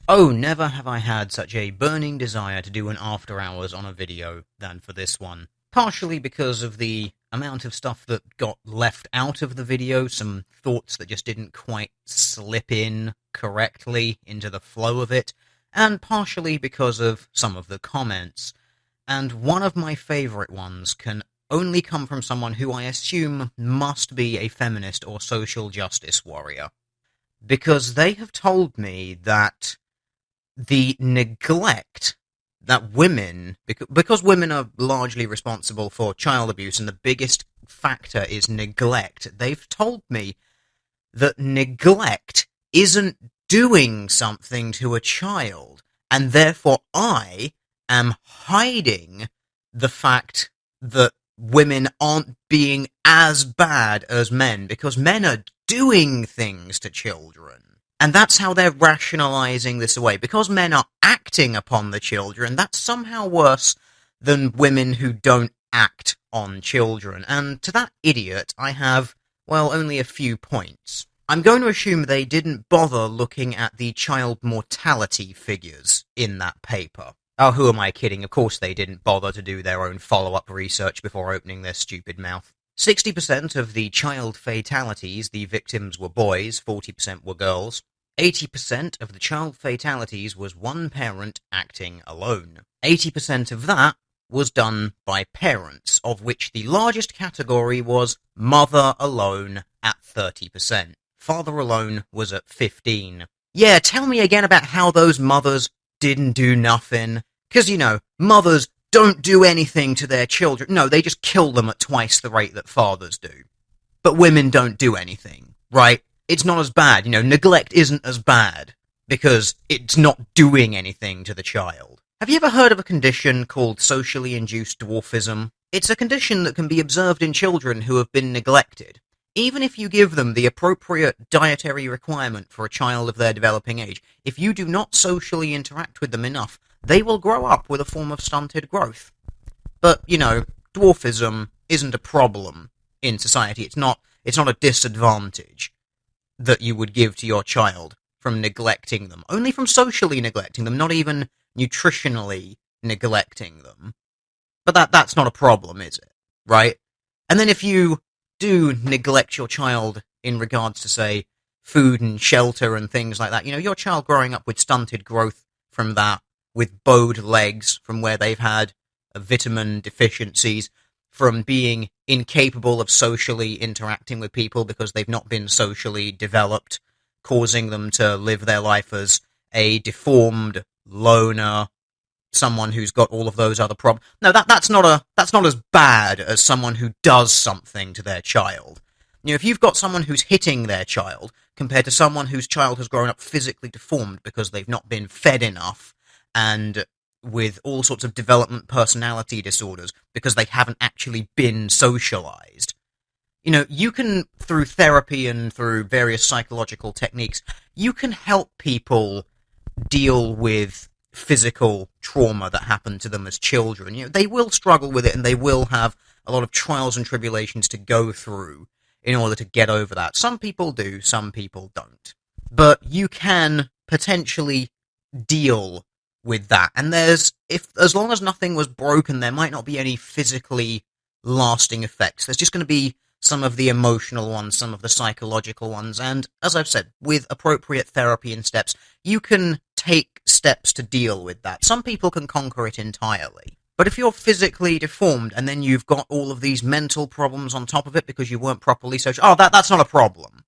Oh, never have I had such a burning desire to do an after hours on a video than for this one. Partially because of the amount of stuff that got left out of the video, some thoughts that just didn't quite slip in correctly into the flow of it, and partially because of some of the comments. And one of my favourite ones can only come from someone who I assume must be a feminist or social justice warrior. Because they have told me that the neglect that women, because women are largely responsible for child abuse and the biggest factor is neglect, they've told me that neglect isn't doing something to a child, and therefore I am hiding the fact that women aren't being as bad as men because men are doing things to children. And that's how they're rationalizing this away. Because men are acting upon the children, that's somehow worse than women who don't act on children. And to that idiot, I have, well, only a few points. I'm going to assume they didn't bother looking at the child mortality figures in that paper. Oh, who am I kidding? Of course they didn't bother to do their own follow-up research before opening their stupid mouth. 60% of the child fatalities, the victims were boys, 40% were girls. 80% of the child fatalities was one parent acting alone. 80% of that was done by parents, of which the largest category was mother alone at 30%. Father alone was at 15%. Yeah, tell me again about how those mothers didn't do nothing. Because, mothers don't do anything to their children. No, they just kill them at twice the rate that fathers do. But women don't do anything, right? It's not as bad. Neglect isn't as bad because it's not doing anything to the child. Have you ever heard of a condition called socially induced dwarfism? It's a condition that can be observed in children who have been neglected. Even if you give them the appropriate dietary requirement for a child of their developing age, if you do not socially interact with them enough, they will grow up with a form of stunted growth. But, dwarfism isn't a problem in society. It's not a disadvantage that you would give to your child from neglecting them. Only from socially neglecting them, not even nutritionally neglecting them. But that's not a problem, is it? Right? And then if you do neglect your child in regards to, say, food and shelter and things like that, your child growing up with stunted growth from that, with bowed legs from where they've had vitamin deficiencies, from being incapable of socially interacting with people because they've not been socially developed, causing them to live their life as a deformed loner, someone who's got all of those other problems. No, that's not as bad as someone who does something to their child. If you've got someone who's hitting their child compared to someone whose child has grown up physically deformed because they've not been fed enough and with all sorts of development personality disorders because they haven't actually been socialized. You can, through therapy and through various psychological techniques, you can help people deal with physical trauma that happened to them as children. They will struggle with it and they will have a lot of trials and tribulations to go through in order to get over that. Some people do, some people don't. But you can potentially deal with that. And as long as nothing was broken, there might not be any physically lasting effects. There's just going to be some of the emotional ones, some of the psychological ones, and as I've said, with appropriate therapy and steps, you can take steps to deal with that. Some people can conquer it entirely. But if you're physically deformed and then you've got all of these mental problems on top of it because you weren't properly social, that's not a problem.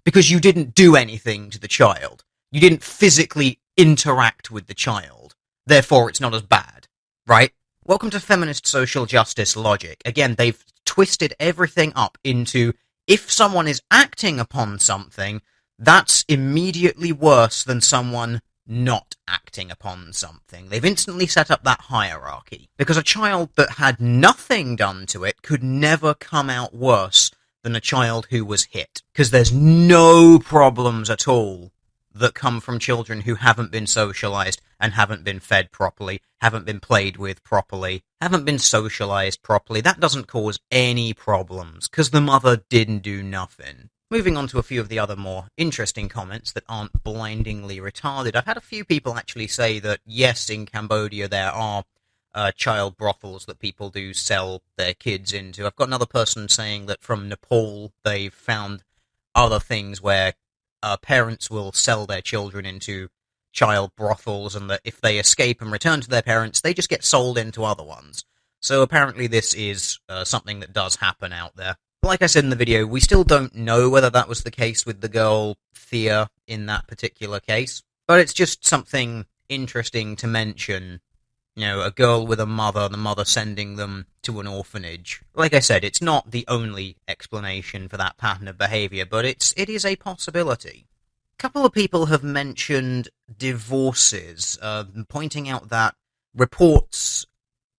Because you didn't do anything to the child. You didn't physically interact with the child. Therefore, it's not as bad, right? Welcome to feminist social justice logic. Again, they've twisted everything up into if someone is acting upon something, that's immediately worse than someone not acting upon something. They've instantly set up that hierarchy. Because a child that had nothing done to it could never come out worse than a child who was hit. Because there's no problems at all that come from children who haven't been socialized and haven't been fed properly, haven't been played with properly, haven't been socialized properly. That doesn't cause any problems, because the mother didn't do nothing. Moving on to a few of the other more interesting comments that aren't blindingly retarded. I've had a few people actually say that, yes, in Cambodia there are child brothels that people do sell their kids into. I've got another person saying that from Nepal they've found other things where parents will sell their children into child brothels, and that if they escape and return to their parents, they just get sold into other ones. So apparently this is something that does happen out there. Like I said in the video, we still don't know whether that was the case with the girl Thea in that particular case, but it's just something interesting to mention. A girl with a mother, the mother sending them to an orphanage. Like I said, it's not the only explanation for that pattern of behavior, but it is a possibility. A couple of people have mentioned divorces, pointing out that reports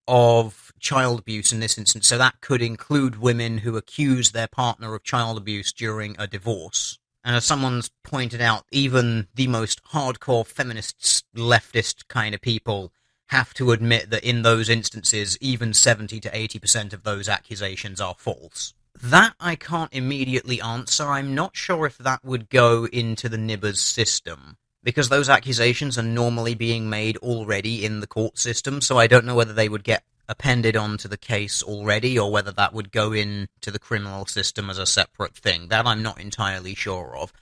of child abuse in this instance, so that could include women who accuse their partner of child abuse during a divorce. And as someone's pointed out, even the most hardcore feminists, leftist kind of people have to admit that in those instances, even 70 to 80% of those accusations are false. That I can't immediately answer. I'm not sure if that would go into the NIBBA's system, because those accusations are normally being made already in the court system, so I don't know whether they would get appended onto the case already, or whether that would go into the criminal system as a separate thing. That I'm not entirely sure of.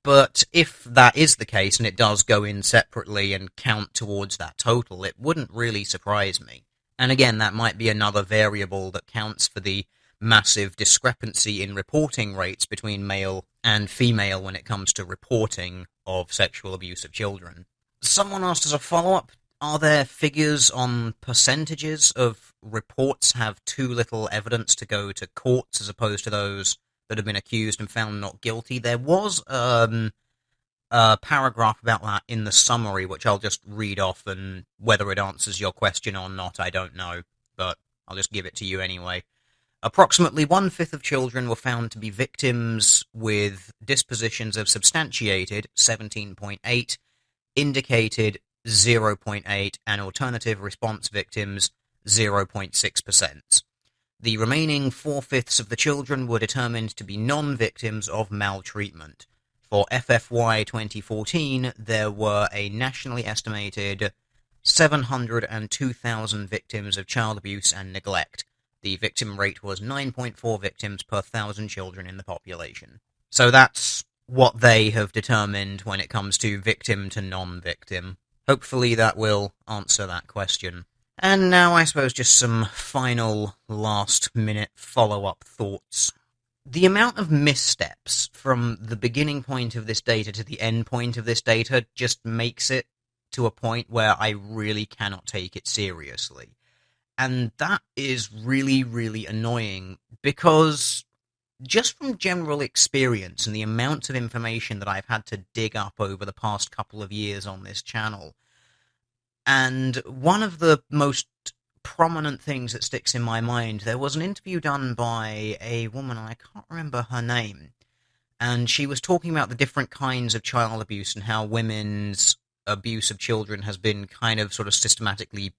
But if that is the case, and it does go in separately and count towards that total, it wouldn't really surprise me. And again, that might be another variable that counts for the massive discrepancy in reporting rates between male and female when it comes to reporting of sexual abuse of children. Someone asked as a follow-up, are there figures on percentages of reports have too little evidence to go to courts as opposed to those that have been accused and found not guilty? There was a paragraph about that in the summary, which I'll just read off, and whether it answers your question or not, I don't know, but I'll just give it to you anyway. Approximately 1/5 of children were found to be victims with dispositions of substantiated 17.8, indicated 0.8, and alternative response victims 0.6%. The remaining 4/5 of the children were determined to be non-victims of maltreatment. For FFY 2014, there were a nationally estimated 702,000 victims of child abuse and neglect. The victim rate was 9.4 victims per 1,000 children in the population. So that's what they have determined when it comes to victim to non-victim. Hopefully that will answer that question. And now I suppose just some final last-minute follow-up thoughts. The amount of missteps from the beginning point of this data to the end point of this data just makes it to a point where I really cannot take it seriously. And that is really, really annoying, because just from general experience and the amount of information that I've had to dig up over the past couple of years on this channel, and one of the most prominent things that sticks in my mind, there was an interview done by a woman, I can't remember her name, and she was talking about the different kinds of child abuse and how women's abuse of children has been kind of sort of systematically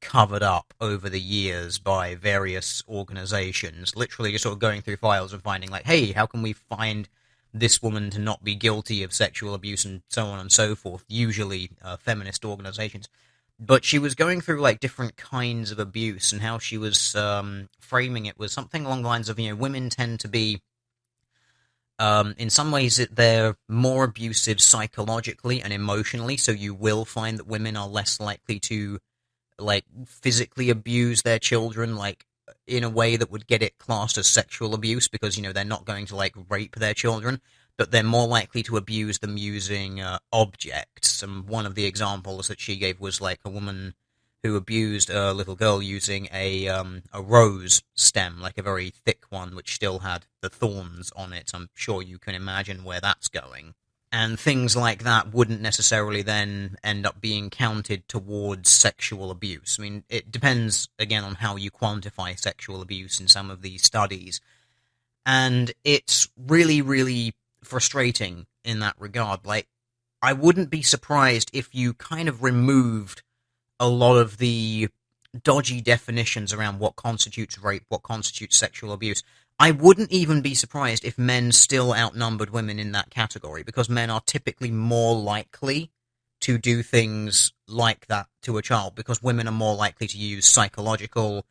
covered up over the years by various organizations, literally just sort of going through files and finding, like, hey, how can we find this woman to not be guilty of sexual abuse, and so on and so forth, usually feminist organizations. But she was going through, like, different kinds of abuse, and how she was framing it was something along the lines of, women tend to be, in some ways, they're more abusive psychologically and emotionally, so you will find that women are less likely to, like, physically abuse their children, like, in a way that would get it classed as sexual abuse, because, they're not going to, like, rape their children, but they're more likely to abuse them using objects. And one of the examples that she gave was, like, a woman who abused a little girl using a rose stem, like a very thick one, which still had the thorns on it. I'm sure you can imagine where that's going. And things like that wouldn't necessarily then end up being counted towards sexual abuse. I mean, it depends, again, on how you quantify sexual abuse in some of these studies. And it's really, really frustrating in that regard. Like, I wouldn't be surprised if you kind of removed a lot of the dodgy definitions around what constitutes rape, what constitutes sexual abuse. I wouldn't even be surprised if men still outnumbered women in that category, because men are typically more likely to do things like that to a child, because women are more likely to use psychological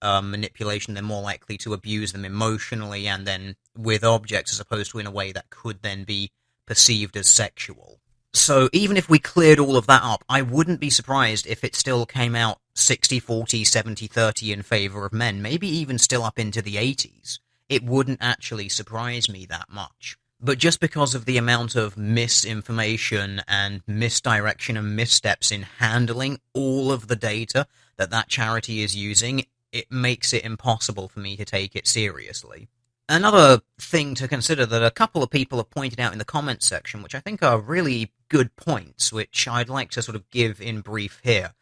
manipulation. They're more likely to abuse them emotionally and then with objects, as opposed to in a way that could then be perceived as sexual. So even if we cleared all of that up, I wouldn't be surprised if it still came out 60-40, 70-30 in favor of men, maybe even still up into the 80s. It wouldn't actually surprise me that much. But just because of the amount of misinformation and misdirection and missteps in handling all of the data that charity is using, it makes it impossible for me to take it seriously. Another thing to consider that a couple of people have pointed out in the comments section, which I think are really good points, which I'd like to sort of give in brief here.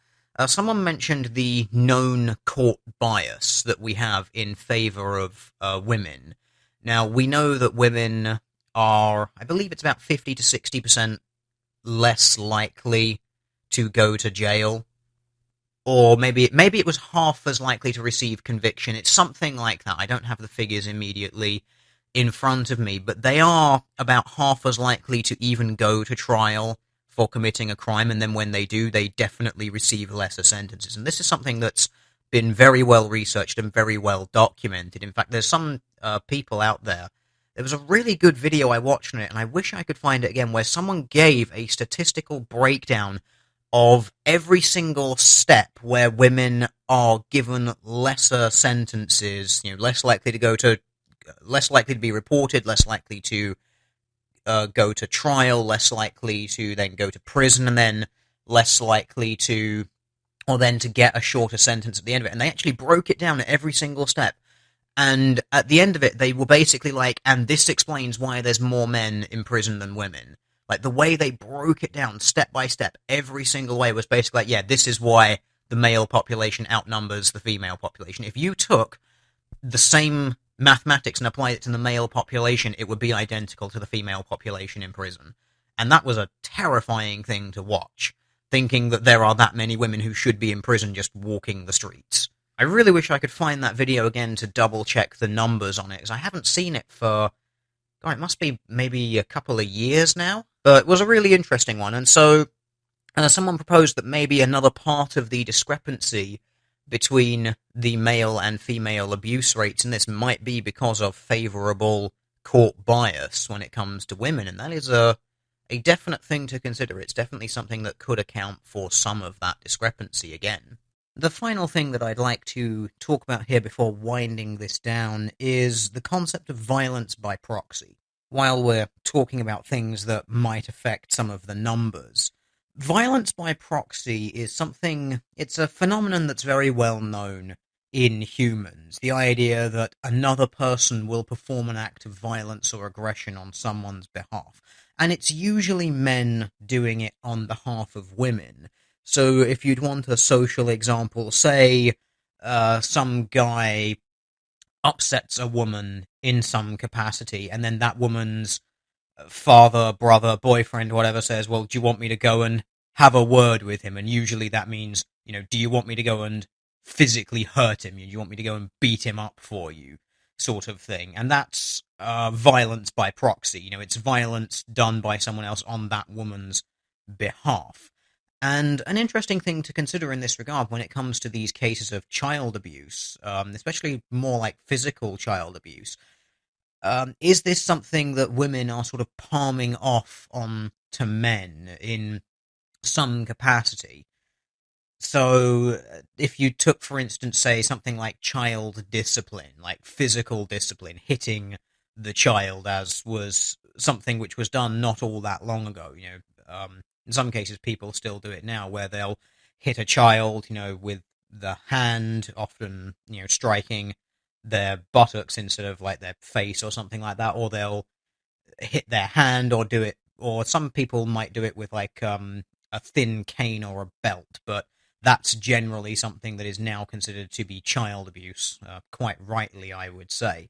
Someone mentioned the known court bias that we have in favor of women. Now, we know that women are, I believe it's about 50 to 60% less likely to go to jail. Or maybe it was half as likely to receive conviction. It's something like that. I don't have the figures immediately in front of me, but they are about half as likely to even go to trial for committing a crime, and then when they do, they definitely receive lesser sentences. And this is something that's been very well researched and very well documented. In fact, there's some people out there. There was a really good video I watched on it, and I wish I could find it again, where someone gave a statistical breakdown of every single step where women are given lesser sentences, less likely to be reported, less likely to go to trial, less likely to then go to prison, and then less likely to, or then to get a shorter sentence at the end of it. And they actually broke it down at every single step. And at the end of it, they were basically like, and this explains why there's more men in prison than women. Like, the way they broke it down step by step, every single way, was basically like, yeah, this is why the male population outnumbers the female population. If you took the same mathematics and applied it to the male population, it would be identical to the female population in prison. And that was a terrifying thing to watch, thinking that there are that many women who should be in prison just walking the streets. I really wish I could find that video again to double check the numbers on it, because I haven't seen it for, God, it must be maybe a couple of years now. But it was a really interesting one, and so someone proposed that maybe another part of the discrepancy between the male and female abuse rates in this might be because of favourable court bias when it comes to women, and that is a definite thing to consider. It's definitely something that could account for some of that discrepancy again. The final thing that I'd like to talk about here before winding this down is the concept of violence by proxy. While we're talking about things that might affect some of the numbers, violence by proxy is it's a phenomenon that's very well known in humans. The idea that another person will perform an act of violence or aggression on someone's behalf. And it's usually men doing it on behalf of women. So if you'd want a social example, say some guy upsets a woman in some capacity, and then that woman's father, brother, boyfriend, whatever says, well, do you want me to go and have a word with him? And usually that means, do you want me to go and physically hurt him? Do you want me to go and beat him up for you? Sort of thing. And that's violence by proxy. It's violence done by someone else on that woman's behalf. And an interesting thing to consider in this regard when it comes to these cases of child abuse, especially more like physical child abuse, is this something that women are sort of palming off on to men in some capacity? So if you took, for instance, say something like child discipline, like physical discipline, hitting the child, as was something which was done not all that long ago, in some cases, people still do it now, where they'll hit a child, with the hand, often, striking their buttocks instead of like their face or something like that, or they'll hit their hand or do it, or some people might do it with like a thin cane or a belt, but that's generally something that is now considered to be child abuse, quite rightly, I would say.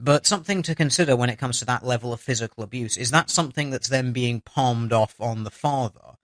But something to consider when it comes to that level of physical abuse is that something that's then being palmed off on the father.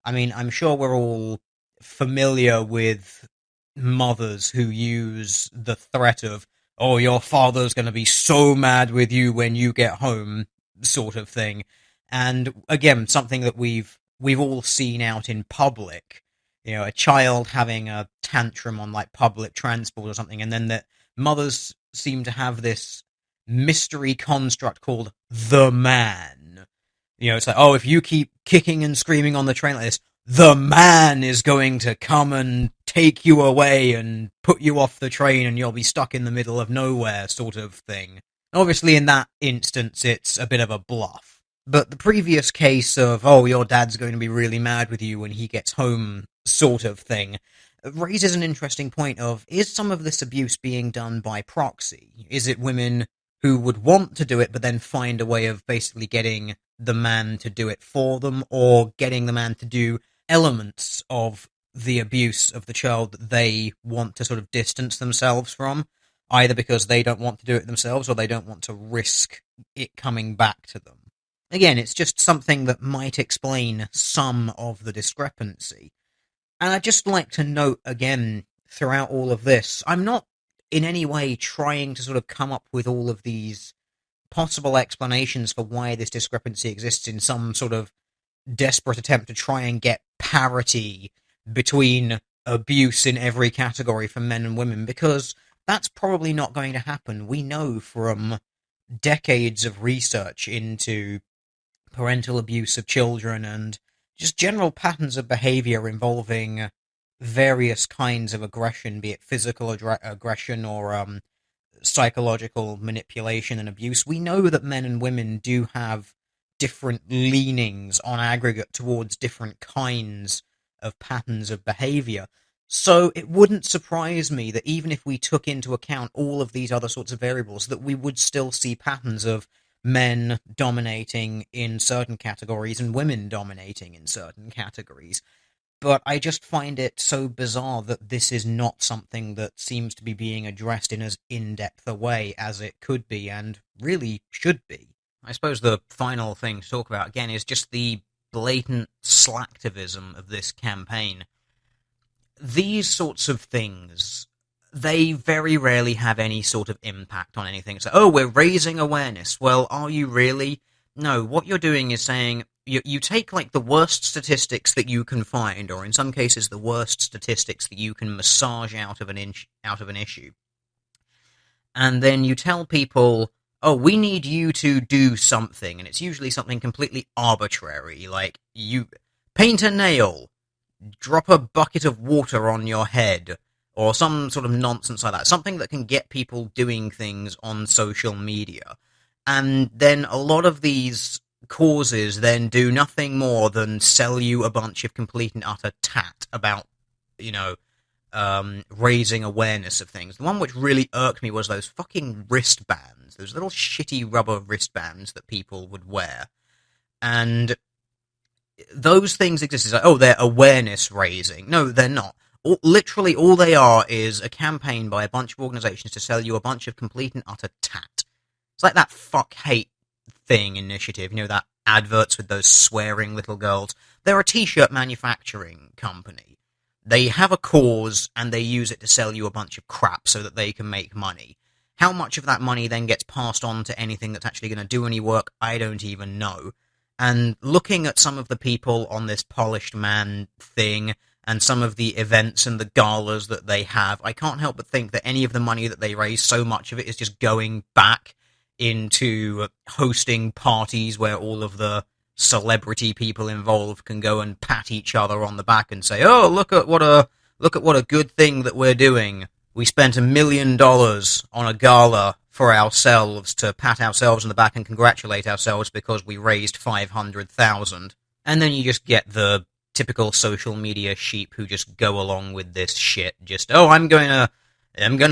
I mean, I'm sure we're all familiar with mothers who use the threat of, oh, your father's going to be so mad with you when you get home, sort of thing. And again, something that we've all seen out in public. You know, a child having a tantrum on like public transport or something, and then the mothers seem to have this mystery construct called the man. You know, it's like, oh, if you keep kicking and screaming on the train like this, the man is going to come and take you away and put you off the train and you'll be stuck in the middle of nowhere, sort of thing. Obviously, in that instance, it's a bit of a bluff. But the previous case of, oh, your dad's going to be really mad with you when he gets home, sort of thing, raises an interesting point of, is some of this abuse being done by proxy? Is it women who would want to do it but then find a way of basically getting the man to do it for them, or getting the man to do elements of the abuse of the child that they want to sort of distance themselves from, either because they don't want to do it themselves or they don't want to risk it coming back to them? Again, it's just something that might explain some of the discrepancy. And I'd just like to note again, throughout all of this, I'm not in any way trying to sort of come up with all of these possible explanations for why this discrepancy exists in some sort of desperate attempt to try and get parity between abuse in every category for men and women, because that's probably not going to happen. We know from decades of research into parental abuse of children and just general patterns of behavior involving various kinds of aggression, be it physical aggression or psychological manipulation and abuse. We know that men and women do have different leanings on aggregate towards different kinds of patterns of behavior. So it wouldn't surprise me that even if we took into account all of these other sorts of variables, that we would still see patterns of men dominating in certain categories and women dominating in certain categories. But I just find it so bizarre that this is not something that seems to be being addressed in as in-depth a way as it could be and really should be. I suppose the final thing to talk about, again, is just the blatant slacktivism of this campaign. These sorts of things, they very rarely have any sort of impact on anything. So, oh, we're raising awareness. Well, are you really? No, what you're doing is saying, you take like the worst statistics that you can find, or in some cases the worst statistics that you can massage out of an issue, and then you tell people, oh, we need you to do something, and it's usually something completely arbitrary, like you paint a nail, drop a bucket of water on your head, or some sort of nonsense like that, something that can get people doing things on social media. And then a lot of these causes then do nothing more than sell you a bunch of complete and utter tat about, raising awareness of things. The one which really irked me was those fucking wristbands, those little shitty rubber wristbands that people would wear. And those things exist. It's like, oh, they're awareness raising. No, they're not. Literally, all they are is a campaign by a bunch of organizations to sell you a bunch of complete and utter tat. It's like that fuck hate thing initiative, that adverts with those swearing little girls. They're a t-shirt manufacturing company. They have a cause, and they use it to sell you a bunch of crap so that they can make money. How much of that money then gets passed on to anything that's actually going to do any work, I don't even know. And looking at some of the people on this Polished Man thing, and some of the events and the galas that they have, I can't help but think that any of the money that they raise, so much of it is just going back into hosting parties where all of the celebrity people involved can go and pat each other on the back and say, oh, look at what a good thing that we're doing. We spent $1 million on a gala for ourselves to pat ourselves on the back and congratulate ourselves because we raised 500,000. And then you just get the typical social media sheep who just go along with this shit. Just, oh, I'm gonna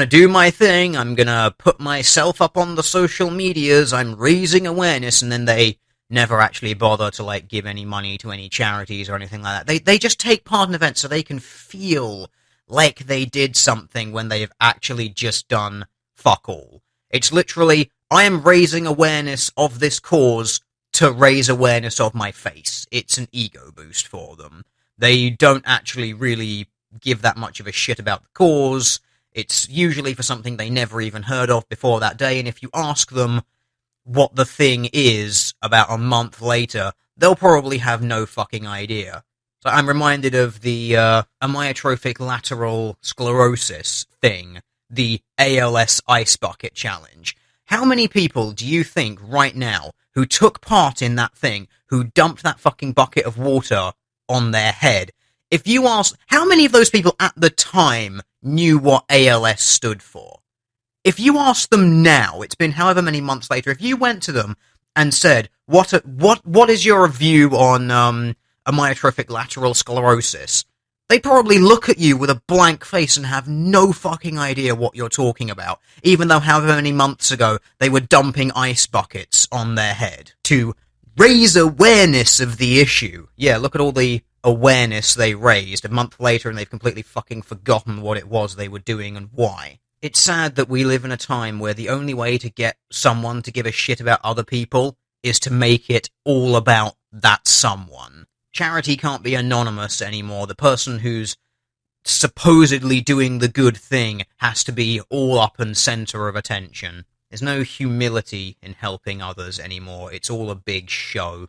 do my thing, I'm gonna put myself up on the social medias, I'm raising awareness, and then they never actually bother to, give any money to any charities or anything like that. They just take part in events so they can feel like they did something when they have actually just done fuck all. It's literally, I am raising awareness of this cause to raise awareness of my face. It's an ego boost for them. They don't actually really give that much of a shit about the cause. It's usually for something they never even heard of before that day, and if you ask them what the thing is about a month later, they'll probably have no fucking idea. So I'm reminded of the amyotrophic lateral sclerosis thing, the ALS Ice Bucket Challenge. How many people do you think right now who took part in that thing, who dumped that fucking bucket of water on their head, if you ask, how many of those people at the time knew what ALS stood for? If you ask them now, it's been however many months later, if you went to them and said, what is your view on amyotrophic lateral sclerosis, they probably look at you with a blank face and have no fucking idea what you're talking about, even though however many months ago they were dumping ice buckets on their head to raise awareness of the issue. Yeah, look at all the awareness they raised a month later, and they've completely fucking forgotten what it was they were doing and why. It's sad that we live in a time where the only way to get someone to give a shit about other people is to make it all about that someone. Charity can't be anonymous anymore. The person who's supposedly doing the good thing has to be all up and center of attention. There's no humility in helping others anymore. It's all a big show.